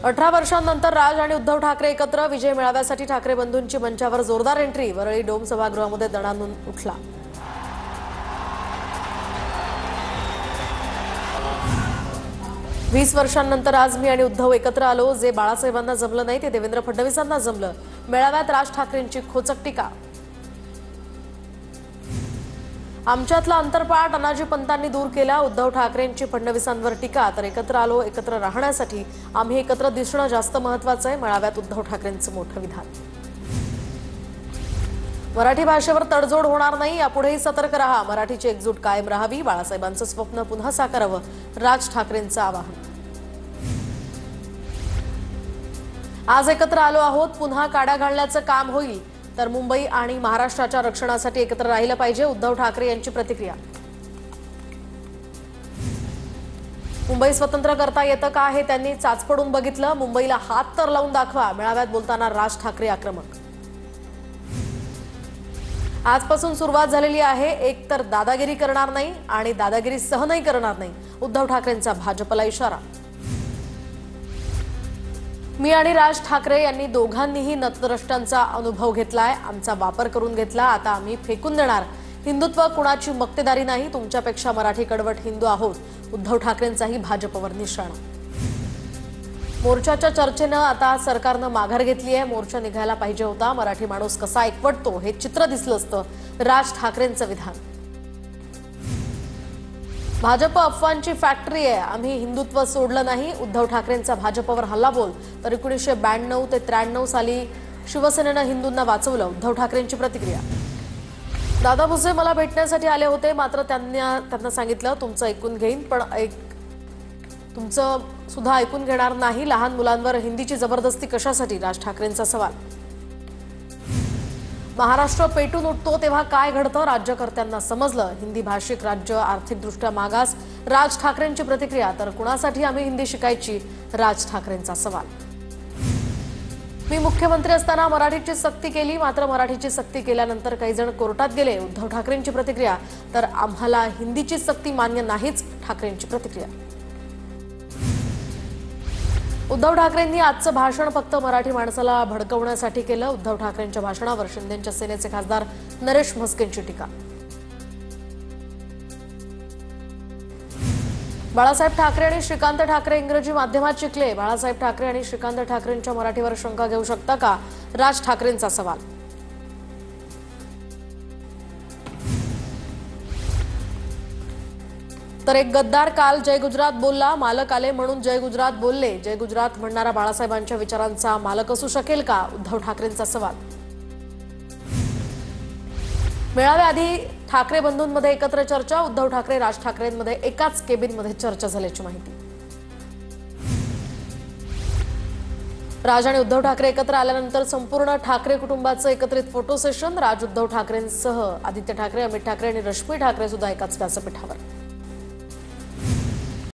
18 वर्षांनंतर राज आणि उद्धव ठाकरे एकत्र विजय मेळाव्यासाठी ठाकरे बंधूंची मंचावर जोरदार एंट्री। वरळी डोम सभागृहामध्ये दणानून उठला। वीस वर्षांनंतर आज मी आणि उद्धव एकत्र आलो। जे बाळासाहेबांना जमलं नाही ते देवेंद्र फडणवीसांना जमलं। मेळाव्यात राज ठाकरेंची खोचक टीका। आमच्यातला अंतरपाट अनाजी पंतांनी दूर केला। उद्धव ठाकरेंची फडणवीसांवर टीका। तर एकत्र आलो, एकत्र राहण्यासाठी आम्ही एकत्र दिसणं जास्त महत्त्वाचं आहे। मेळाव्यात उद्धव ठाकरेंचं मोठं विधान। मराठी भाषेवर तडजोड होणार नाही, यापुढेही सतर्क रहा। मराठीची एकजूट कायम राहावी। बाळासाहेबांचं स्वप्न पुन्हा साकारावं, राज ठाकरेंचं आवाहन। आज एकत्र आलो आहोत, पुन्हा काड्या घालण्याचं काम होईल। तर मुंबई आणि महाराष्ट्राच्या रक्षणासाठी एकत्र राहिलं पाहिजे, उद्धव ठाकरे यांची प्रतिक्रिया। मुंबई स्वतंत्र करता येतं का हे त्यांनी चाचपडून बघितलं। मुंबईला हात तर लावून दाखवा। मेळाव्यात बोलताना राज ठाकरे आक्रमक। आजपासून सुरुवात झालेली आहे। एक तर दादागिरी करणार नाही आणि दादागिरी सहनही करणार नाही, उद्धव ठाकरेंचा भाजपला इशारा। मी आणि राज ठाकरे यांनी दोघांनीही नतद्रष्टांचा अनुभव घेतलाय, आमचा वापर करून घेतला। आता आम्ही फेकून देणार। हिंदुत्व कुणाची मक्तेदारी नाही, तुमच्यापेक्षा मराठी कडवट हिंदू आहोत, उद्धव ठाकरेंचाही भाजपवर निशाणा। मोर्चाच्या चर्चेनं आता सरकारनं माघार घेतली आहे। मोर्चा निघायला पाहिजे होता। मराठी माणूस कसा एकवटतो हे चित्र दिसलं असतं, राज ठाकरेंचं विधान। भाजप अफवांची फॅक्टरी आहे, आम्ही हिंदुत्व सोडलं नाही, उद्धव ठाकरेंचा भाजपवर हल्लाबोल। तर 1992 ते 93 साली शिवसेनेनं हिंदूंना वाचवलं, उद्धव ठाकरेंची प्रतिक्रिया। दादा भुसे मला भेटण्यासाठी आले होते, मात्र त्यांना सांगितलं तुमचं ऐकून घेईन, पण तुमचं सुद्धा ऐकून घेणार नाही। लहान मुलांवर हिंदीची जबरदस्ती कशासाठी, राज ठाकरेंचा सवाल। महाराष्ट्र पेटून उठतो तेव्हा काय घडतं, राज्यकर्त्यांना समजलं। हिंदी भाषिक राज्य आर्थिकदृष्ट्या मागास, राज ठाकरेंची प्रतिक्रिया। तर कुणासाठी आम्ही हिंदी शिकायची, राज ठाकरेंचा सवाल। मी मुख्यमंत्री असताना मराठीची सक्ती केली, मात्र मराठीची सक्ती केल्यानंतर काही जण कोर्टात गेले, उद्धव ठाकरेंची प्रतिक्रिया। तर आम्हाला हिंदीची सक्ती मान्य नाहीच, ठाकरेंची प्रतिक्रिया। उद्धव ठाकरेंनी आजचं भाषण फक्त मराठी माणसाला भडकवण्यासाठी केलं। उद्धव ठाकरेंच्या भाषणावर शिंदेच्या सेनेचे खासदार नरेश म्हस्केंची टीका। बाळासाहेब ठाकरे आणि श्रीकांत ठाकरे इंग्रजी माध्यमात शिकले। बाळासाहेब ठाकरे आणि श्रीकांत ठाकरेंच्या मराठीवर शंका घेऊ शकता का, राज ठाकरेंचा सवाल। तर एक गद्दार काल जय गुजरात बोलला, मालक आले म्हणून जय गुजरात बोलले। जय गुजरात म्हणणारा बाळासाहेबांच्या विचारांचा मालक असू शकेल का, उद्धव ठाकरेंचा सवाल। मेळाव्याआधी ठाकरे बंधूंमध्ये एकत्र चर्चा, उद्धव ठाकरे राज ठाकरेंमध्ये एकाच केबिनमध्ये चर्चा झाल्याची माहिती। राज आणि उद्धव ठाकरे एकत्र आल्यानंतर संपूर्ण ठाकरे कुटुंबाचं एकत्रित फोटो सेशन। राज उद्धव ठाकरेंसह आदित्य ठाकरे, अमित ठाकरे आणि रश्मी ठाकरे सुद्धा एकाच व्यासपीठावर।